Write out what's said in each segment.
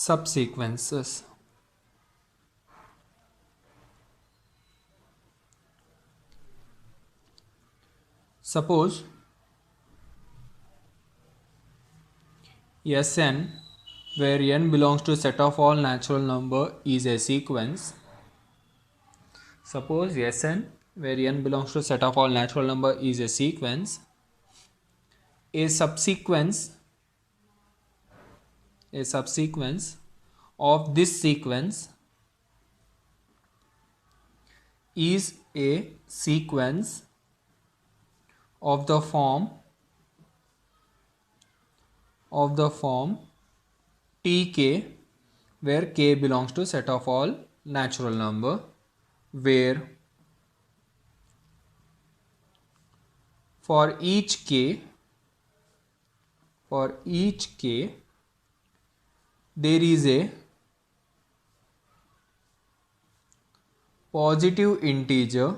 subsequences. Suppose Sn, where n belongs to set of all natural number, is a sequence. Suppose Sn, where n belongs to set of all natural number, is a sequence. A subsequence of this sequence is a sequence of the form Tk, where k belongs to set of all natural number, where for each k there is a positive integer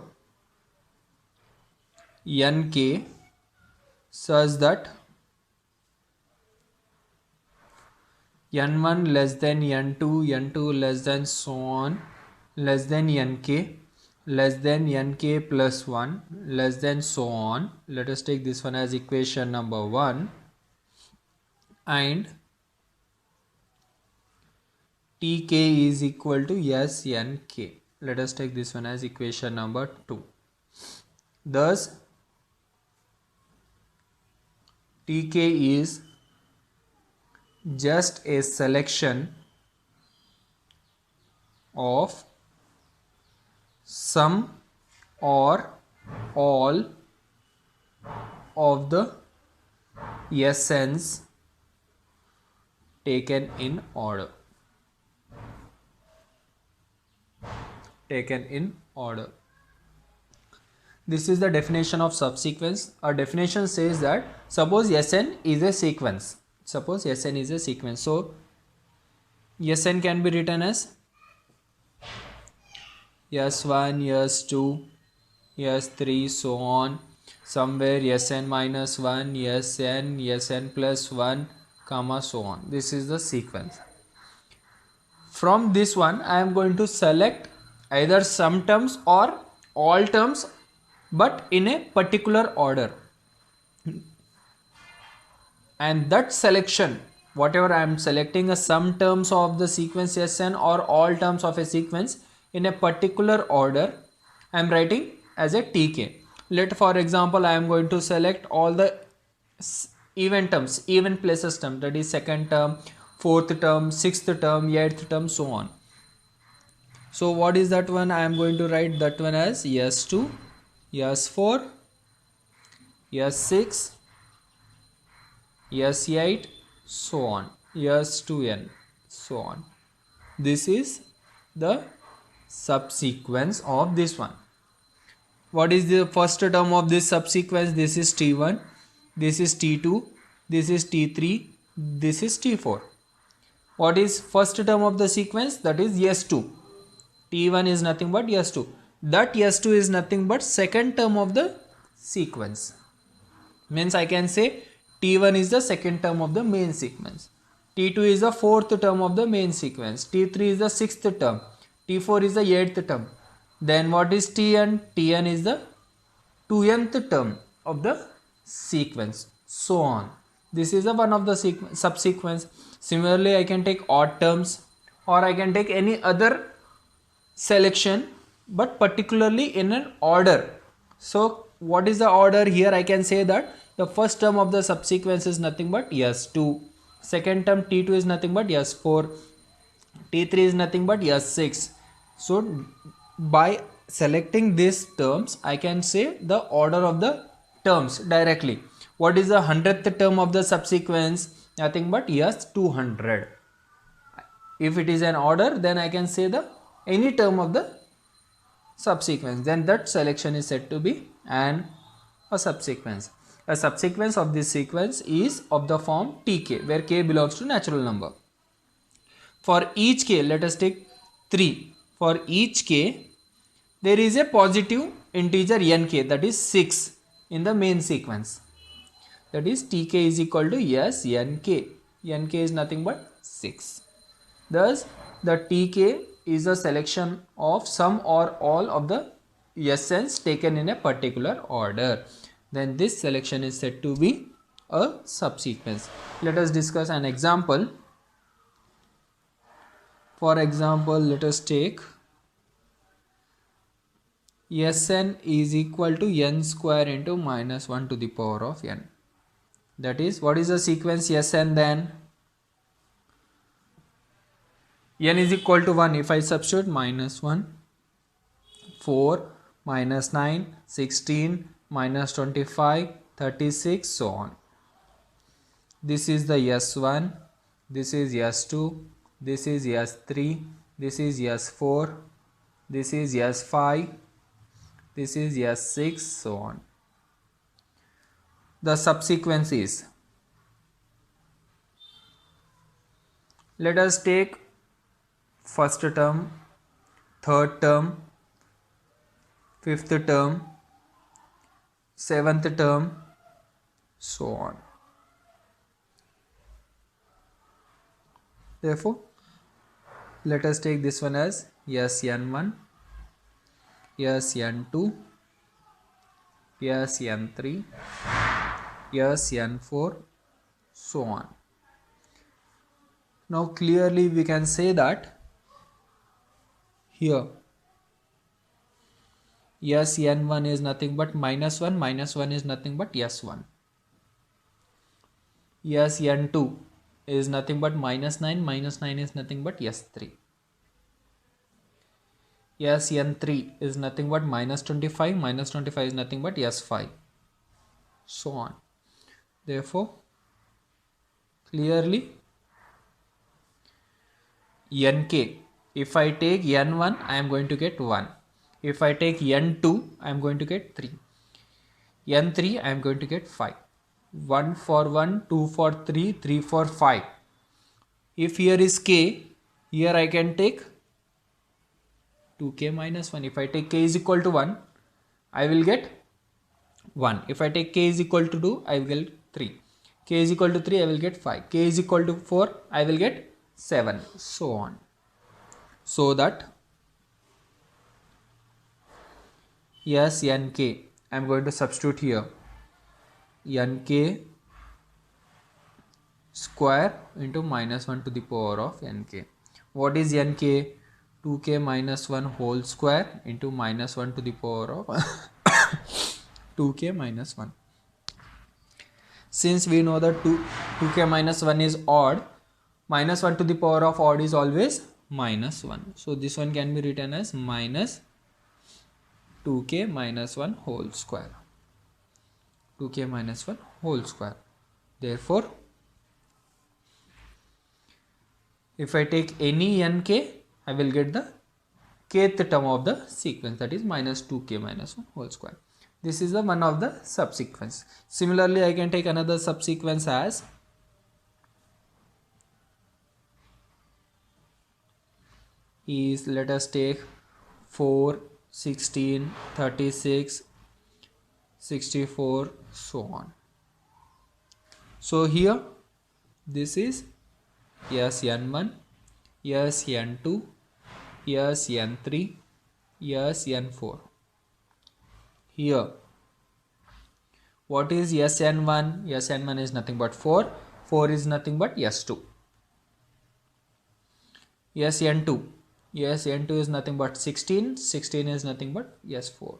nk such that n1 less than n2, n2 less than so on, less than nk, less than nk plus 1, less than so on. Let us take this one as equation number 1, and tk is equal to snk. Let us take this one as equation number 2. Thus tk is just a selection of some or all of the Sn's taken in order. This is the definition of subsequence. Our definition says that suppose Sn is a sequence. So Sn can be written as S1, S2, S3, so on. Somewhere Sn minus 1, Sn plus 1, comma, so on. This is the sequence. From this one, I am going to select either some terms or all terms, but in a particular order. And that selection, whatever I am selecting, some terms of the sequence Sn or all terms of a sequence in a particular order, I am writing as a tk. Let, for example, I am going to select all the even terms, even places term, that is second term, fourth term, sixth term, eighth term, so on. So what is that one? I am going to write that one as S2, S4, S6, S8, so on, S2n, so on. This is the subsequence of this one. What is the first term of this subsequence? This is T1, this is T2, this is T3, this is T4. What is first term of the sequence? That is S2. T1 is nothing but S2. That S2 is nothing but second term of the sequence. Means I can say T1 is the second term of the main sequence. T2 is the fourth term of the main sequence. T3 is the sixth term. T4 is the 8th term. Then what is Tn? Tn is the 2nth term of the sequence. So on. This is the one of the subsequence. Similarly, I can take odd terms or I can take any other selection, but particularly in an order. So what is the order here? I can say that the first term of the subsequence is nothing but S2. Second term T2 is nothing but S4. T3 is nothing but S6. So by selecting these terms, I can say the order of the terms directly. What is the 100th term of the subsequence? Nothing but S200. If it is an order, then I can say the any term of the subsequence. Then that selection is said to be a subsequence. A subsequence of this sequence is of the form Tk, where k belongs to natural number. For each k, let us take 3. For each k, there is a positive integer nk, that is 6 in the main sequence. That is tk is equal to snk. Nk is nothing but 6. Thus, the Tk is a selection of some or all of the Sns taken in a particular order. Then this selection is said to be a subsequence. Let us discuss an example. For example, let us take Sn is equal to n square into minus 1 to the power of n. That is, what is the sequence Sn then? N is equal to 1. If I substitute minus 1, 4, minus 9, 16, minus 25, 36, so on. This is the S1, this is S2, this is S3, this is S4, this is S5, this is S6, so on. The subsequence is, let us take first term, third term, fifth term, seventh term, so on. Therefore, let us take this one as Sn1, Sn2, Sn3, Sn4, so on. Now clearly we can say that here Sn1 is nothing but minus 1, minus 1 is nothing but S1. Sn2 is nothing but minus 9, minus 9 is nothing but S3. Sn3 is nothing but minus 25, minus 25 is nothing but S5, so on. Therefore, clearly Nk, if I take N1, I am going to get 1. If I take N2, I am going to get 3. N3, I am going to get 5. 1 for 1, 2 for 3, 3 for 5. If here is k, here I can take 2k minus 1. If I take k is equal to 1, I will get 1. If I take k is equal to 2, I will get 3. K is equal to 3, I will get 5. K is equal to 4, I will get 7, so on. So that Nk, I am going to substitute here Nk square into minus 1 to the power of Nk. What is Nk? 2k minus 1 whole square into minus 1 to the power of 2k minus 1. Since we know that 2k minus 1 is odd, minus 1 to the power of odd is always minus 1. So this one can be written as minus 2k minus 1 whole square. 2k minus 1 whole square. Therefore, if I take any nk, I will get the kth term of the sequence, that is minus 2k minus 1 whole square. This is the one of the subsequence. Similarly, I can take another subsequence as is, let us take 4, 16, 36, 64, so on. So here this is Sn1, Sn2, Sn3, Sn4. Here what is Sn1? Sn1 is nothing but 4. 4 is nothing but S2. Sn2. Sn2 is nothing but 16. 16 is nothing but S4.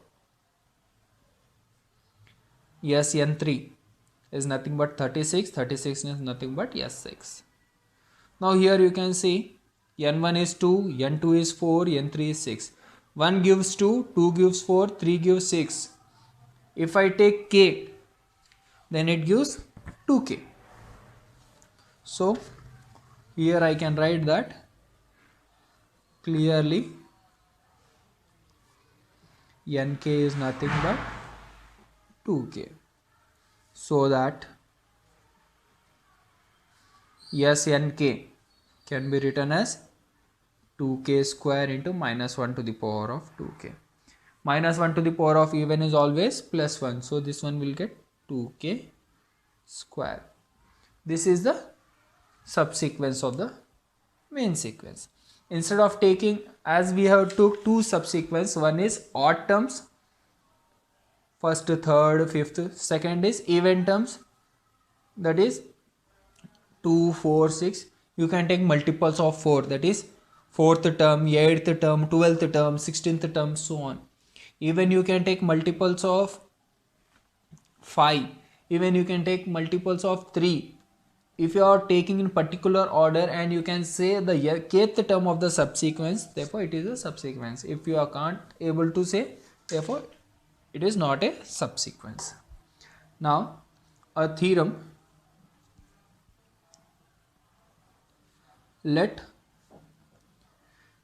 Sn3 is nothing but 36. 36 is nothing but S6. Now here you can see N1 is 2, N2 is 4, N3 is 6. 1 gives 2, 2 gives 4, 3 gives 6. If I take k, then it gives 2k. So here I can write that clearly Nk is nothing but 2k. So that Snk can be written as 2k square into minus 1 to the power of 2k. Minus 1 to the power of even is always plus 1. So this one will get 2k square. This is the subsequence of the main sequence. Instead of taking, as we have took two subsequence, one is odd terms, first, third, fifth, second is even terms, that is 2, 4, 6. You can take multiples of 4, that is 4th term, 8th term, 12th term, 16th term, so on. Even you can take multiples of 5, even you can take multiples of 3. If you are taking in particular order, and you can say the kth term of the subsequence, therefore it is a subsequence. If you are can't able to say, therefore it is not a subsequence. Now a theorem, let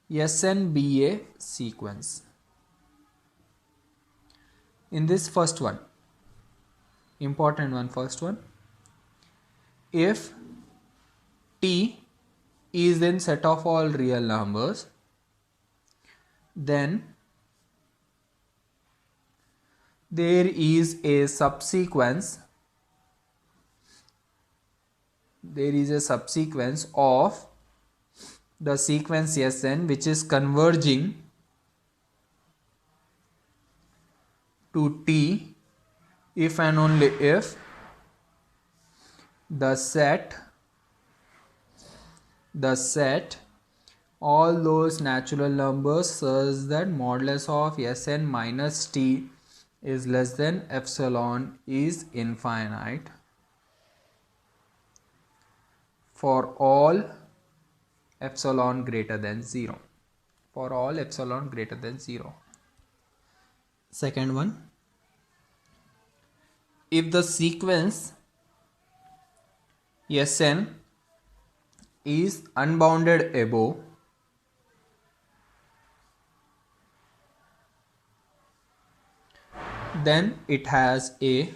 Sn be a sequence. In this first one, important one, first one, if T is in set of all real numbers, then there is a subsequence, of the sequence Sn which is converging to T if and only if the set all those natural numbers such that modulus of Sn minus T is less than epsilon is infinite for all epsilon greater than 0. For all epsilon greater than 0. Second one, if the sequence Sn is unbounded above, then it has a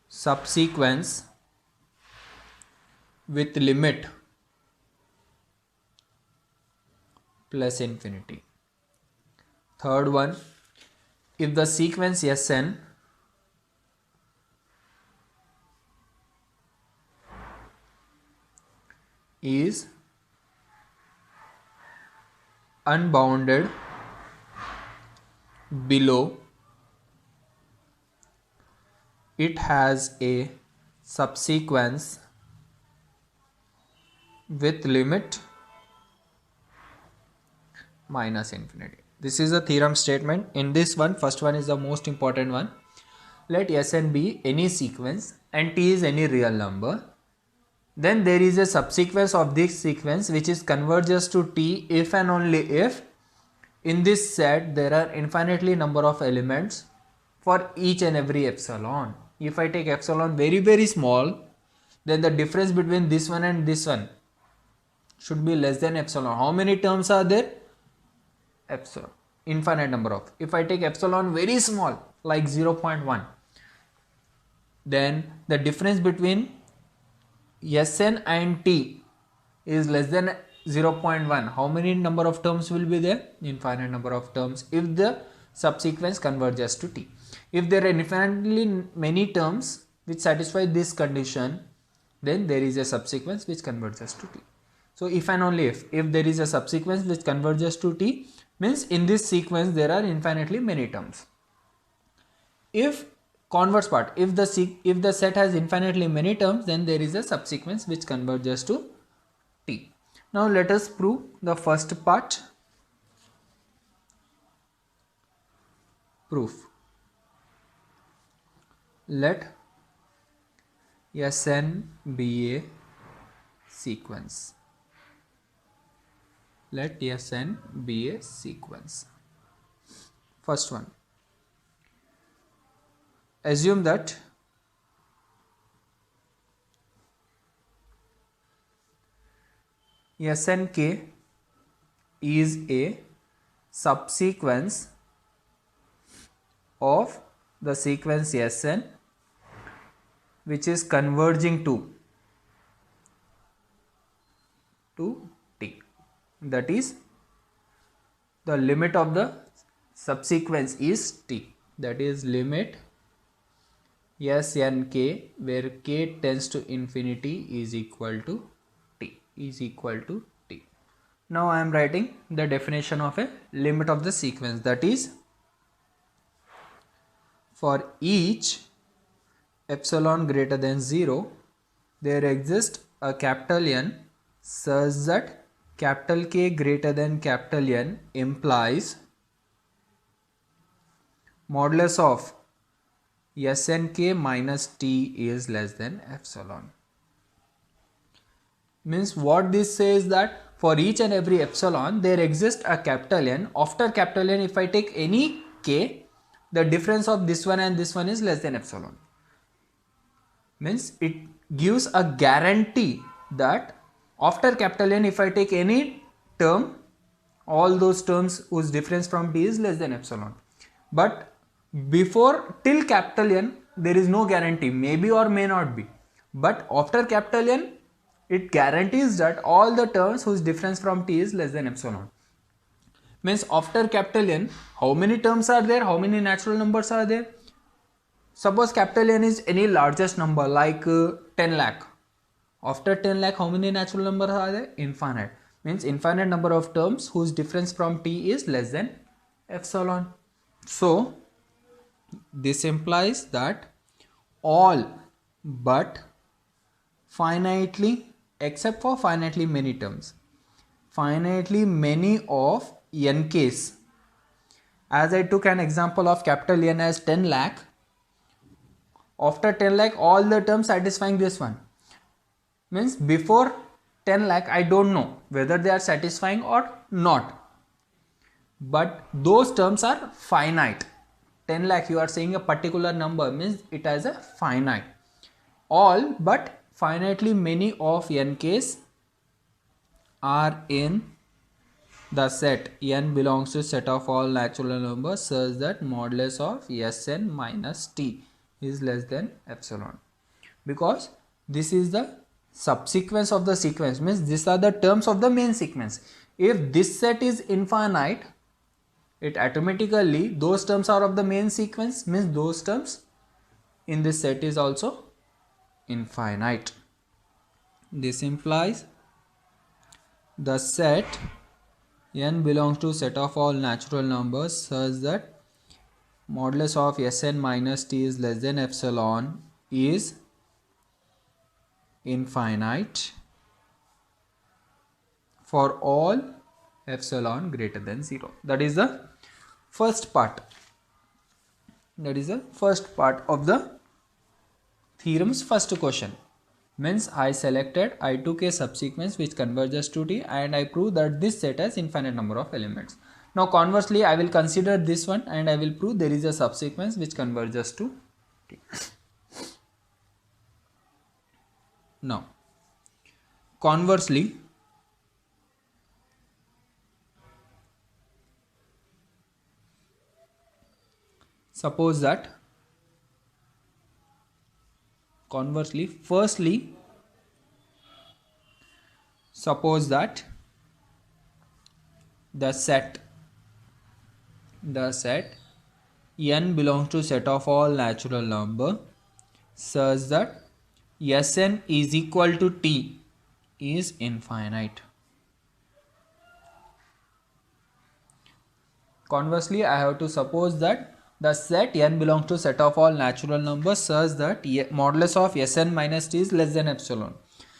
subsequence with limit plus infinity. Third one, if the sequence Sn is unbounded below, it has a subsequence with limit minus infinity. This is a theorem statement. In this one, first one is the most important one. Let Sn be any sequence and T is any real number. Then there is a subsequence of this sequence which is converges to T if and only if in this set there are infinitely number of elements for each and every epsilon. If I take epsilon very small, then the difference between this one and this one should be less than epsilon. How many terms are there? Epsilon, infinite number of. If I take epsilon very small, like 0.1, then the difference between Sn and T is less than 0.1. How many number of terms will be there? Infinite number of terms if the subsequence converges to T. If there are infinitely many terms which satisfy this condition, then there is a subsequence which converges to T. So if and only if there is a subsequence which converges to T, means in this sequence there are infinitely many terms. If converse part, if the set has infinitely many terms, then there is a subsequence which converges to T. Now let us prove the first part. Proof. Let Sn be a sequence. Let Sn be a sequence. First one. Assume that Snk is a subsequence of the sequence Sn which is converging to T. That is, the limit of the subsequence is T. That is limit Snk where k tends to infinity is equal to T. is equal to t. Now I am writing the definition of a limit of the sequence, that is, for each epsilon greater than 0 there exists a capital N such that capital K greater than capital N implies modulus of Snk minus t is less than epsilon. Means what this says, that for each and every epsilon there exists a capital N. After capital N, if I take any k, the difference of this one and this one is less than epsilon. Means it gives a guarantee that after capital N, if I take any term, all those terms whose difference from t is less than epsilon. But before, till capital N, there is no guarantee, maybe or may not be. But after capital N, it guarantees that all the terms whose difference from t is less than epsilon. Means after capital N, how many terms are there, how many natural numbers are there? Suppose capital N is any largest number like 10 lakh. After 10 lakh, how many natural numbers are there? Infinite. Means infinite number of terms whose difference from t is less than epsilon. So this implies that all but finitely, except for finitely many terms, finitely many of nks, as I took an example of capital N as 10 lakh, after 10 lakh all the terms satisfying this one, means before 10 lakh I don't know whether they are satisfying or not, but those terms are finite. 10 lakh, you are saying a particular number, means it has a finite. All but finitely many of nks are in the set n belongs to set of all natural numbers such that modulus of Sn minus t is less than epsilon. Because this is the subsequence of the sequence, means these are the terms of the main sequence. If this set is infinite, it automatically, those terms are of the main sequence, means those terms in this set is also infinite. This implies the set n belongs to set of all natural numbers such that modulus of Sn minus t is less than epsilon is infinite for all epsilon greater than 0. That is the first part. That is the first part of the theorem's first question. Means I took a subsequence which converges to t and I proved that this set has infinite number of elements. Now conversely, I will consider this one and I will prove there is a subsequence which converges to t. Now conversely, suppose that firstly suppose that the set n belongs to set of all natural number such that Sn is equal to t is infinite. Conversely, I have to suppose that the set n belongs to set of all natural numbers such that modulus of Sn minus t is less than epsilon.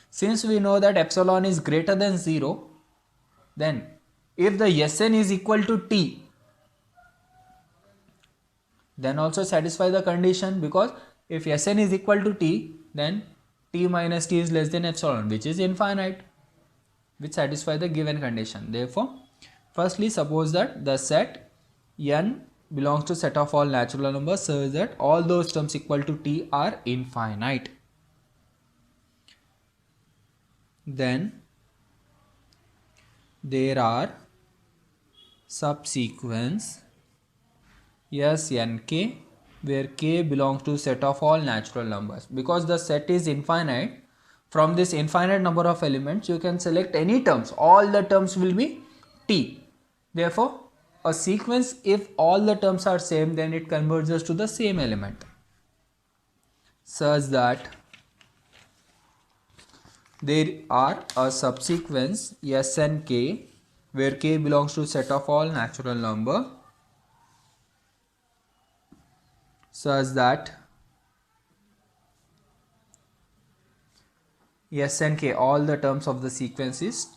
Since we know that epsilon is greater than 0, then if the Sn is equal to t, then also satisfy the condition, because if Sn is equal to t, then t minus t is less than epsilon, which is infinite, which satisfy the given condition. Therefore, firstly suppose that the set n belongs to set of all natural numbers such that all those terms equal to t are infinite. Then there are subsequence Snk where k belongs to set of all natural numbers. Because the set is infinite, from this infinite number of elements you can select any terms, all the terms will be t. Therefore, a sequence, if all the terms are same, then it converges to the same element, such that there are a subsequence S and K where K belongs to set of all natural number such that S and K, all the terms of the sequence is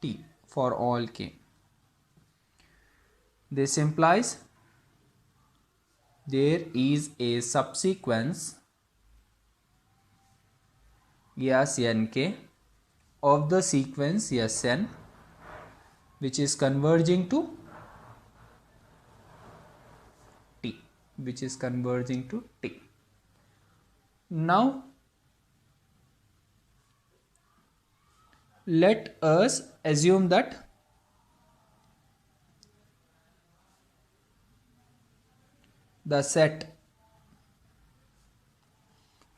T for all K. This implies there is a subsequence Snk of the sequence Sn which is converging to T, Now let us assume that the set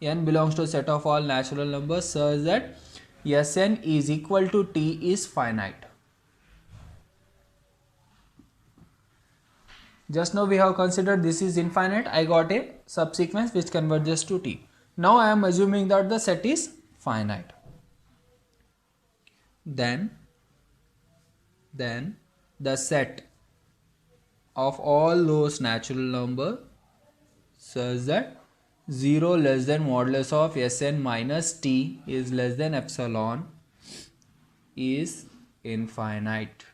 n belongs to a set of all natural numbers such that Sn is equal to T is finite. Just now we have considered this is infinite. I got a subsequence which converges to T. Now I am assuming that the set is finite. Then the set of all those natural numbers such that 0 less than modulus of Sn minus T is less than epsilon is infinite.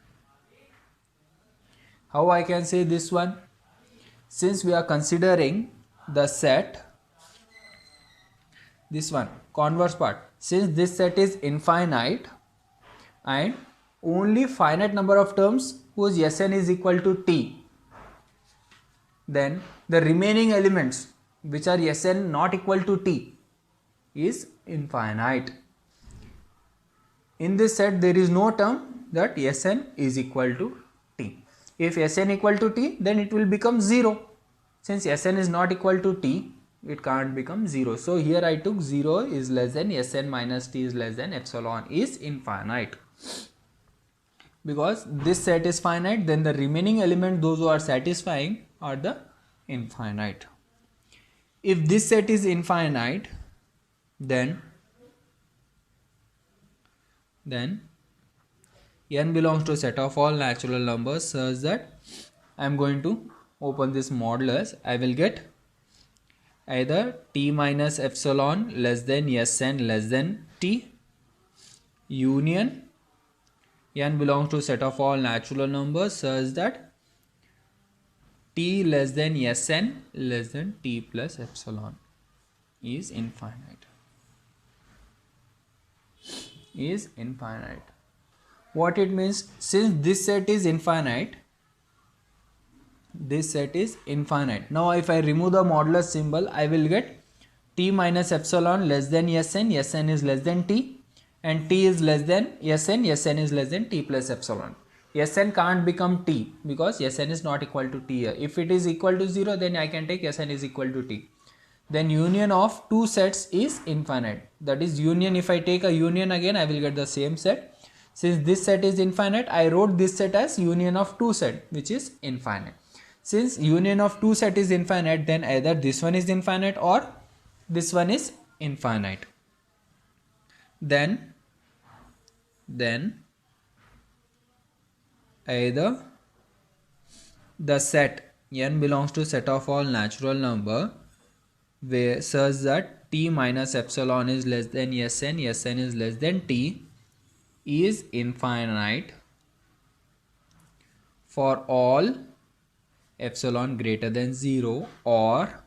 How I can say this one? Since we are considering the set, this one, converse part, since this set is infinite and only finite number of terms whose Sn is equal to T, then the remaining elements which are Sn not equal to T is infinite. In this set there is no term that Sn is equal to T. If Sn equal to T, then it will become 0. Since Sn is not equal to T, it can't become 0. So here I took 0 is less than Sn minus T is less than epsilon is infinite. Because this set is finite, then the remaining element, those who are satisfying, are the infinite. If this set is infinite, then n belongs to a set of all natural numbers such that I am going to open this modulus. I will get either T minus epsilon less than Sn less than T union n belongs to a set of all natural numbers such that T less than Sn less than T plus epsilon is infinite. What it means, since this set is infinite, now if I remove the modulus symbol, I will get T minus epsilon less than Sn is less than T, and T is less than Sn is less than T plus epsilon. Sn can't become T because Sn is not equal to T here. If it is equal to 0, then I can take Sn is equal to T. Then union of two sets is infinite. That is union, if I take a union again, I will get the same set. Since this set is infinite, I wrote this set as union of two set which is infinite. Since union of two set is infinite, then either this one is infinite or this one is infinite. Then either the set n belongs to set of all natural number where such that T minus epsilon is less than Sn is less than T is infinite for all epsilon greater than 0, or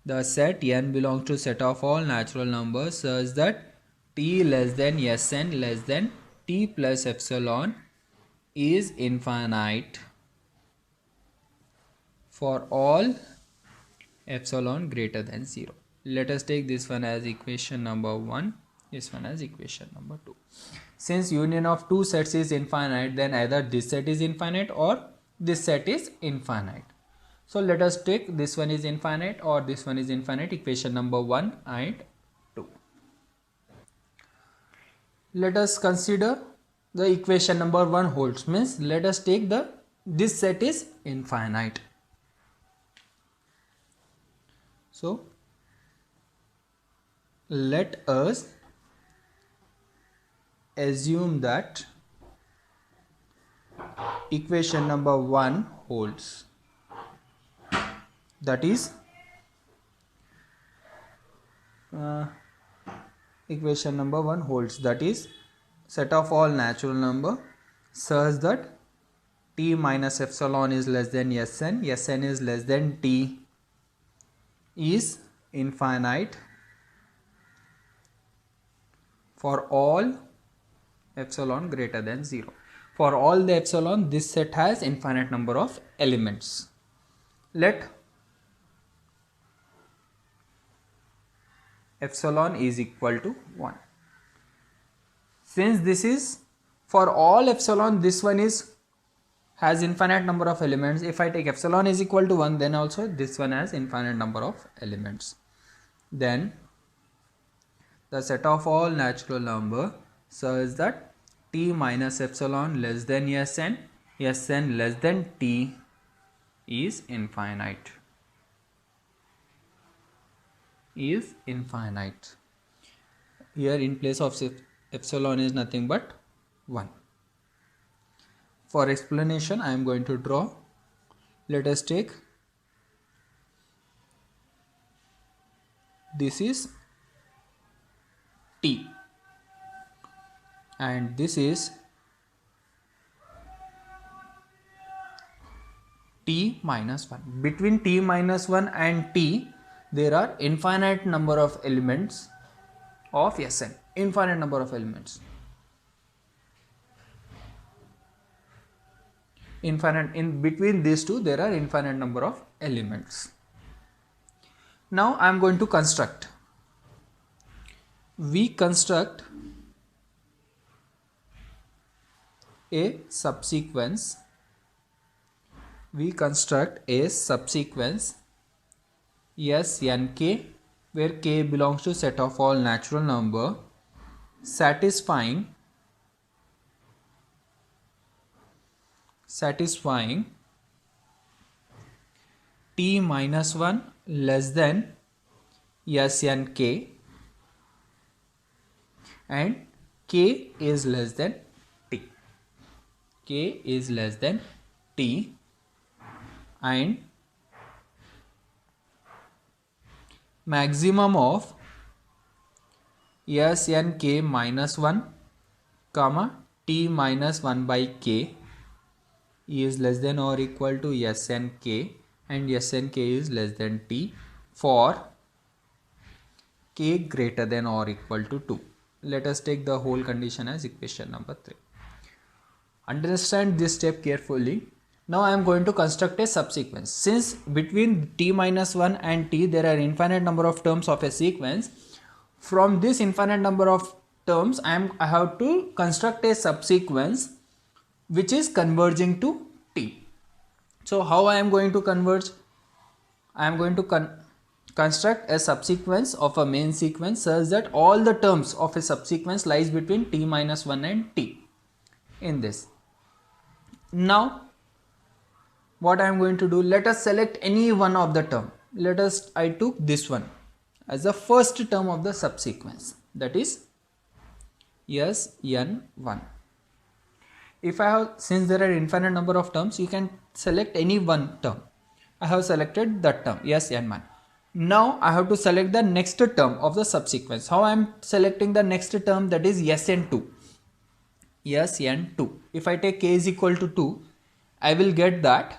the set n belongs to set of all natural numbers such that T less than Sn less than T plus epsilon is infinite for all epsilon greater than 0. Let us take this one as equation number 1, this one as equation number 2. Since union of two sets is infinite, then either this set is infinite or this set is infinite. So let us take this one is infinite or this one is infinite, equation number 1 and 2. Let us consider the equation number 1 holds, means let us take this set is infinite. So let us assume that equation number 1 holds. That is equation number 1 holds, that is set of all natural number such that t minus epsilon is less than Sn, Sn is less than t is infinite for all epsilon greater than 0. For all the epsilon, this set has infinite number of elements. Let epsilon is equal to 1. Since this is for all epsilon, this one has infinite number of elements. If I take epsilon is equal to 1, then also this one has infinite number of elements. Then the set of all natural number such that t minus epsilon less than Sn, Sn less than t is infinite. Is infinite. Here in place of epsilon is nothing but 1. For explanation, I am going to draw. Let us take, this is t and this is t minus 1. Between t minus 1 and t, there are infinite number of elements of Sn. Infinite number of elements. Infinite, in between these two, there are infinite number of elements. Now I am going to construct. We construct a subsequence. Snk, where k belongs to set of all natural number satisfying t minus 1 less than Snk and k is less than t. K is less than t and maximum of Snk minus 1 comma t minus 1 by k is less than or equal to Snk and Snk is less than t for k greater than or equal to 2. Let us take the whole condition as equation number 3. Understand this step carefully. Now I am going to construct a subsequence. Since between t minus 1 and t there are infinite number of terms of a sequence, from this infinite number of terms I have to construct a subsequence which is converging to t. So how I am going to converge? I am going to construct a subsequence of a main sequence such that all the terms of a subsequence lies between t minus 1 and t in this. Now what I am going to do, let us select any one of the term. I took this one as the first term of the subsequence, that is Sn1. If I have, since there are infinite number of terms, you can select any one term. I have selected that term Sn1. Now I have to select the next term of the subsequence. How I am selecting the next term, that is Sn2. Sn2. If I take k is equal to 2, I will get that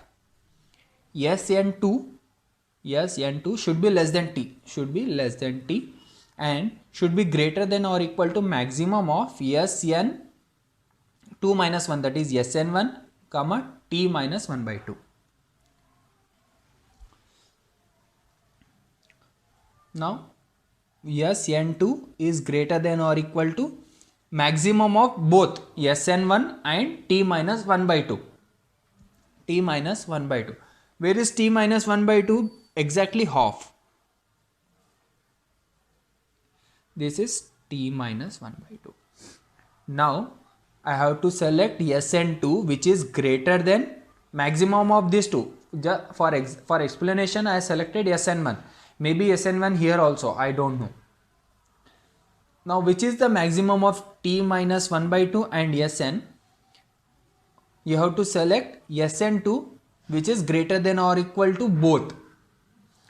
Sn2 should be less than t, and should be greater than or equal to maximum of Sn2 minus 1, that is Sn1 comma t minus 1 by 2. Now Sn2 is greater than or equal to maximum of both Sn1 and t minus 1 by 2. T minus 1 by 2. Where is t minus 1 by 2? Exactly half. This is t minus 1 by 2. Now I have to select Sn2 which is greater than maximum of these two. For explanation, I selected Sn1. Maybe Sn1 here also, I don't know. Now which is the maximum of t minus 1 by 2 and Sn, you have to select Sn2 which is greater than or equal to both.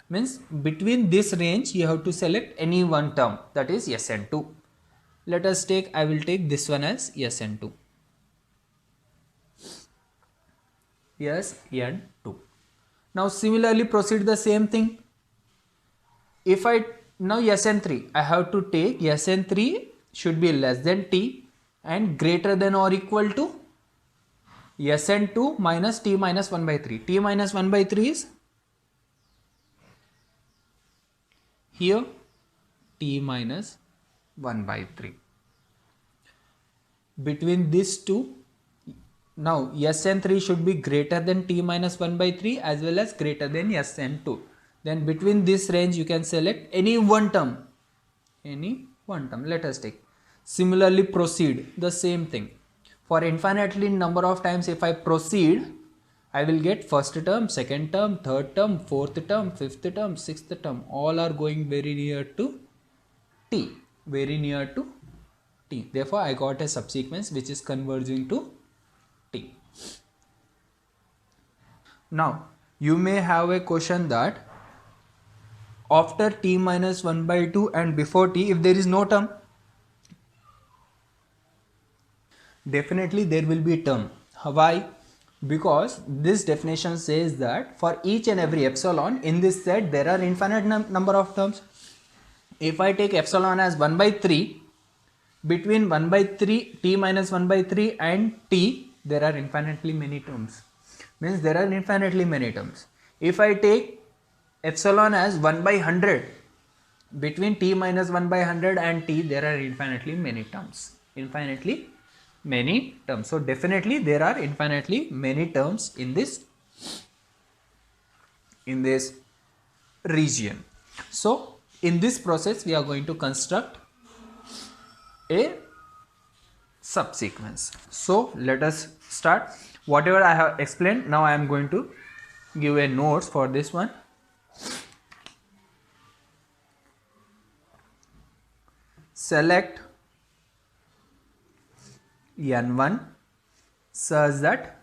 Means between this range you have to select any one term, that is Sn2. Let us take, I will take this one as Sn2. Sn2. Now similarly proceed the same thing. If I now Sn3, I have to take Sn3 should be less than t and greater than or equal to Sn2 minus t minus 1 by 3. T minus 1 by 3 is here, t minus 1 by 3. Between these two, now Sn3 should be greater than t minus 1 by 3 as well as greater than Sn2. Then between this range you can select any one term. Let us take. Similarly proceed the same thing. For infinitely number of times if I proceed, I will get first term, second term, third term, fourth term, fifth term, sixth term. All are going very near to t. Very near to t. Therefore, I got a subsequence which is converging to t. Now, you may have a question that after t minus 1 by 2 and before t, if there is no term, definitely there will be a term. Why? Because this definition says that for each and every epsilon in this set there are infinite number of terms. If I take epsilon as 1 by 3, between 1 by 3, t minus 1 by 3 and t, there are infinitely many terms. Means there are infinitely many terms. If I take epsilon as 1 by 100, between t minus 1 by 100 and t, there are infinitely many terms. Infinitely many terms. So definitely there are infinitely many terms in this region. So in this process we are going to construct a subsequence. So let us start. Whatever I have explained, now I am going to give a notes for this one. Select n1 such that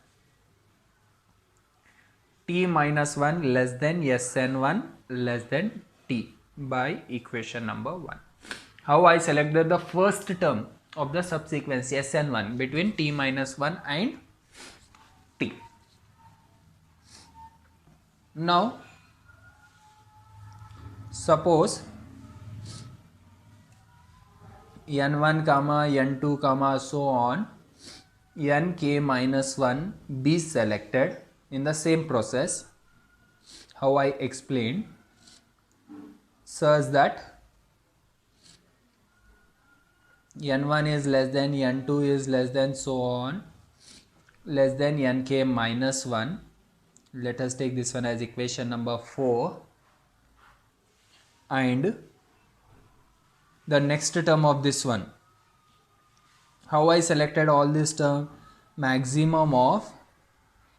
t minus 1 less than Sn1 less than t by equation number 1. How I selected the first term of the subsequence Sn1 between t minus 1 and t. Now suppose n1 comma n2 comma so on nk minus 1 be selected in the same process how I explained, such that n1 is less than n2 is less than so on less than nk minus 1. Let us take this one as equation number 4, and the next term of this one, how I selected all this term, maximum of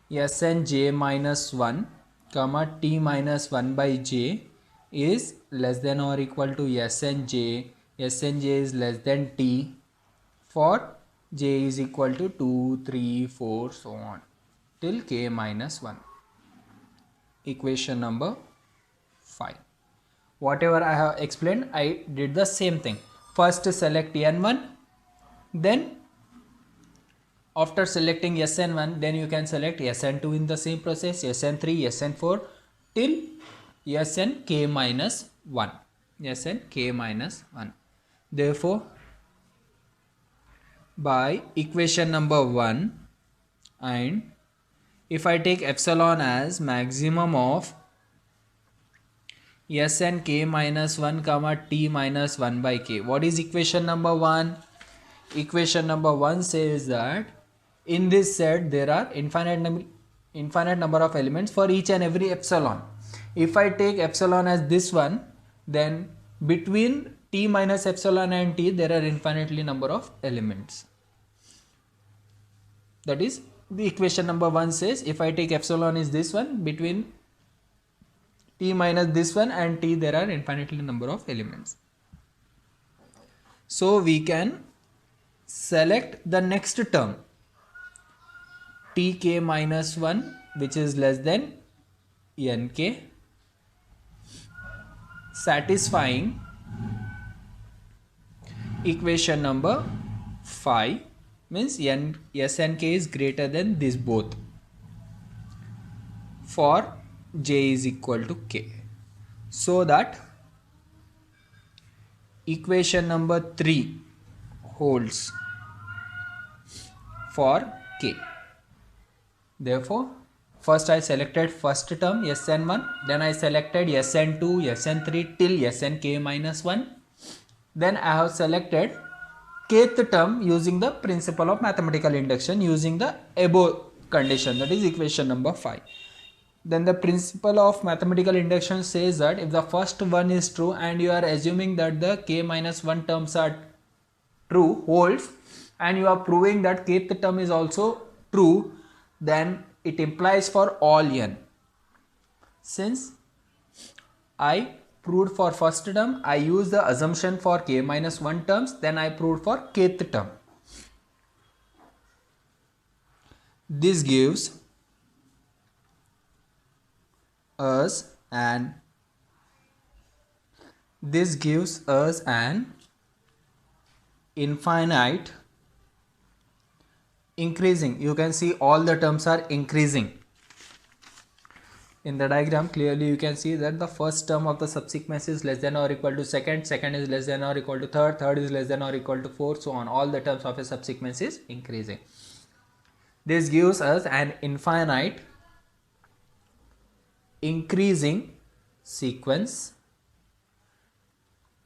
Sn minus 1 comma t minus 1 by j is less than or equal to Sn is less than t for j is equal to 2, 3, 4 so on till k minus 1. Equation number 5. Whatever I have explained, I did the same thing. First select n1, then after selecting Sn1, then you can select Sn2 in the same process, Sn3, Sn4 till Snk minus 1. Snk minus 1. Therefore, by equation number 1, and if I take epsilon as maximum of Snk minus 1 comma t minus 1 by k. What is equation number 1? Equation number 1 says that in this set there are infinite number of elements for each and every epsilon. If I take epsilon as this one, then between t minus epsilon and t there are infinitely number of elements. That is, the equation number 1 says if I take epsilon is this one, between t minus this one and t there are infinitely number of elements. So we can select the next term tk minus 1 which is less than nk, satisfying equation number 5, means s and k is greater than this both for j is equal to k, so that equation number 3 holds for k. Therefore first I selected first term Sn1, then I selected Sn2, Sn3 till Snk minus 1. Then I have selected kth term using the principle of mathematical induction using the above condition, that is equation number 5. Then the principle of mathematical induction says that if the first one is true and you are assuming that the k minus 1 terms are true, holds, and you are proving that kth term is also true, then it implies for all n. Since I proved for first term, I use the assumption for k minus 1 terms, then I proved for kth term. This gives us an infinite increasing. You can see all the terms are increasing. In the diagram clearly you can see that the first term of the subsequence is less than or equal to second, second is less than or equal to third, third is less than or equal to fourth, so on. All the terms of a subsequence is increasing. This gives us an infinite increasing sequence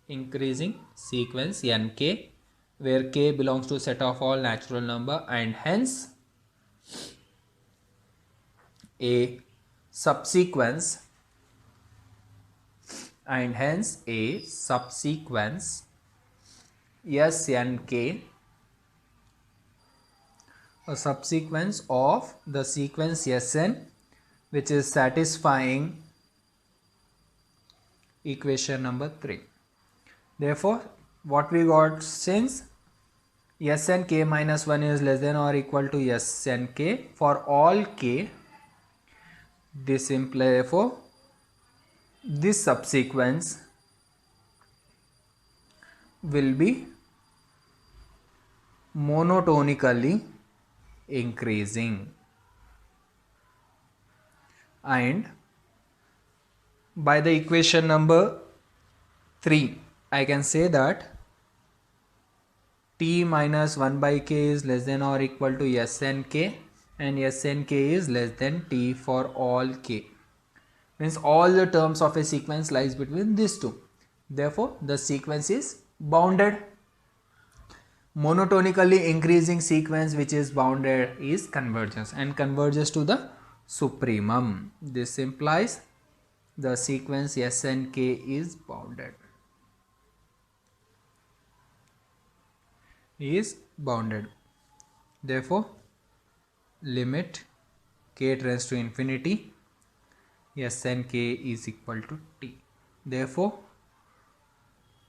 nk, where k belongs to set of all natural number, and hence a subsequence Snk, a subsequence of the sequence Sn which is satisfying equation number 3. Therefore what we got, since Snk minus 1 is less than or equal to Snk for all k, this implies therefore this subsequence will be monotonically increasing, and by the equation number 3 I can say that t minus 1 by k is less than or equal to Snk, and Snk is less than t for all k, means all the terms of a sequence lies between these two. Therefore the sequence is bounded. Monotonically increasing sequence which is bounded is convergence and converges to the supremum. This implies the sequence Snk is bounded. Therefore limit k tends to infinity, Snk is equal to t. Therefore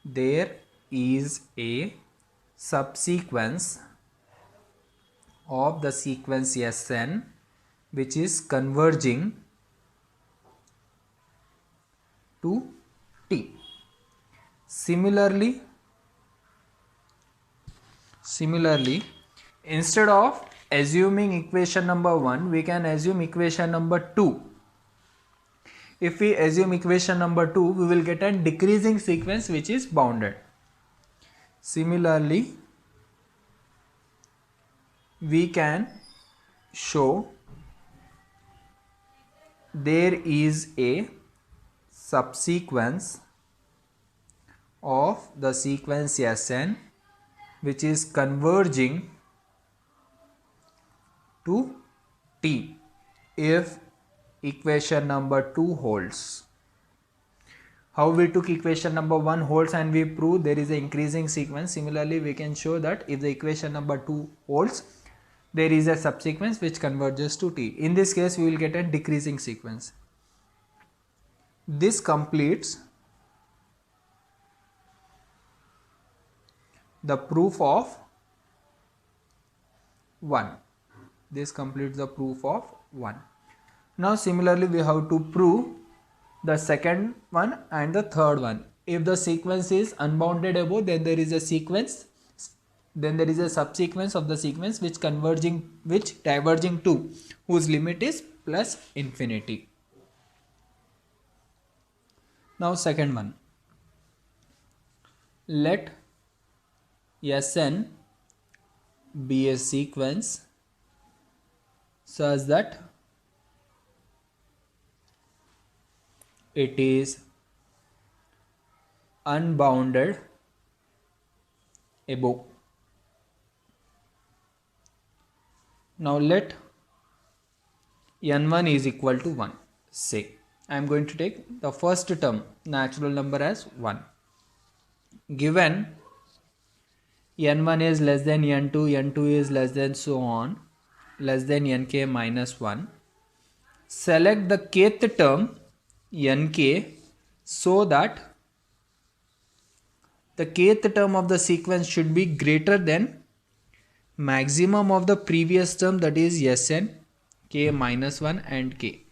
there is a subsequence of the sequence Sn which is converging to t. Similarly, instead of assuming equation number 1, we can assume equation number 2. If we assume equation number 2, we will get a decreasing sequence which is bounded. Similarly, we can show there is a subsequence of the sequence Sn which is converging to t if equation number 2 holds. How we took equation number 1 holds and we prove there is an increasing sequence. Similarly, we can show that if the equation number 2 holds, there is a subsequence which converges to t. In this case, we will get a decreasing sequence. This completes the proof of 1. This completes the proof of 1. Now similarly we have to prove the second one and the third one. If the sequence is unbounded above, then there is a sequence, then there is a subsequence of the sequence which diverging to, whose limit is plus infinity. Now second one, let Sn be a sequence such that it is unbounded above. Now let n1 is equal to 1. Say I am going to take the first term, natural number, as 1. Given n1 is less than n2, n2 is less than so on, less than nk minus 1. Select the kth term nk so that the kth term of the sequence should be greater than maximum of the previous term, that is Sn, k minus 1 and k.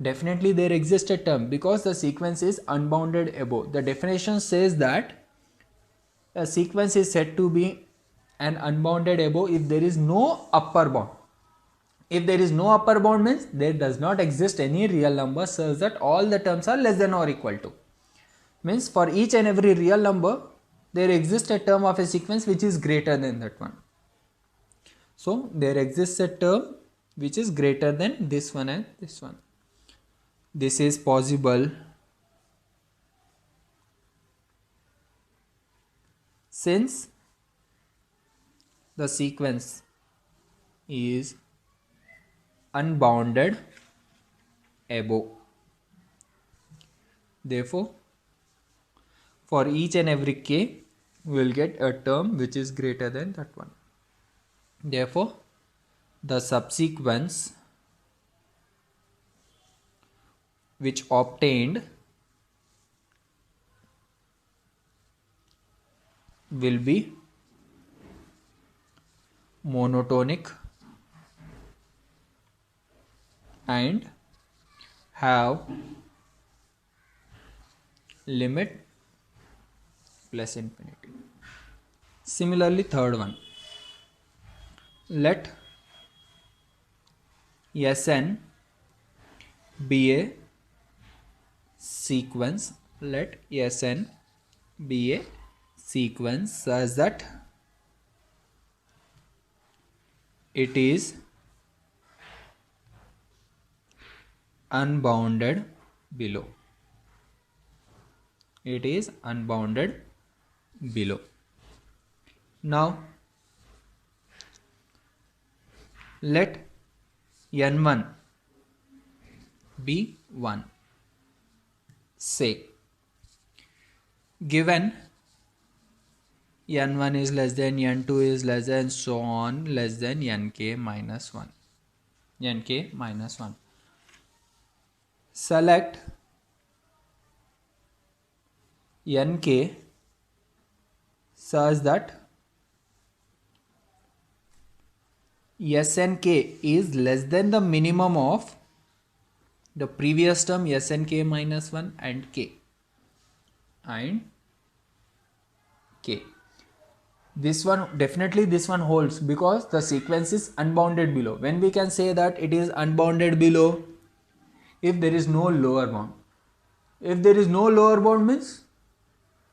Definitely there exists a term because the sequence is unbounded above. The definition says that a sequence is said to be an unbounded above if there is no upper bound. If there is no upper bound means there does not exist any real number such that all the terms are less than or equal to. Means for each and every real number there exists a term of a sequence which is greater than that one. So there exists a term which is greater than this one and this one. This is possible since the sequence is unbounded above. Therefore, for each and every k, we will get a term which is greater than that one. Therefore, the subsequence which obtained will be monotonic and have limit plus infinity. Similarly, third one, let Sn be a sequence, let Sn be a sequence such that it is unbounded below. It is unbounded below. Now let n1 be 1. Say given n1 is less than n2 is less than so on less than nk minus 1. Nk minus 1. Select nk such that Snk is less than the minimum of the previous term Snk minus 1 and k. This one, definitely this one holds because the sequence is unbounded below. When we can say that it is unbounded below? If there is no lower bound. If there is no lower bound means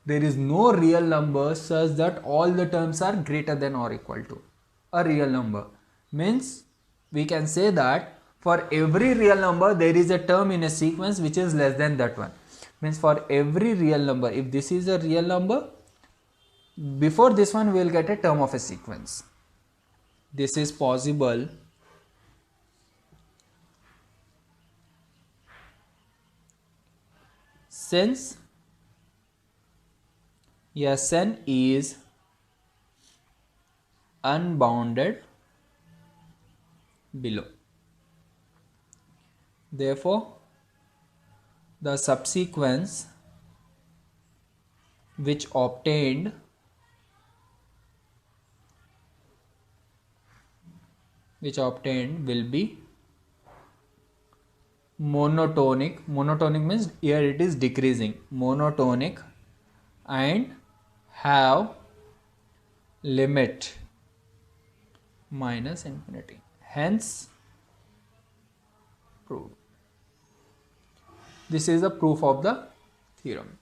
there is no real number such that all the terms are greater than or equal to a real number. Means we can say that for every real number there is a term in a sequence which is less than that one. Means for every real number, if this is a real number, before this one we will get a term of a sequence. This is possible since Sn is unbounded below. Therefore, the subsequence which obtained which obtained will be monotonic. Monotonic means here it is decreasing, monotonic, and have limit minus infinity, hence proved. This is the proof of the theorem.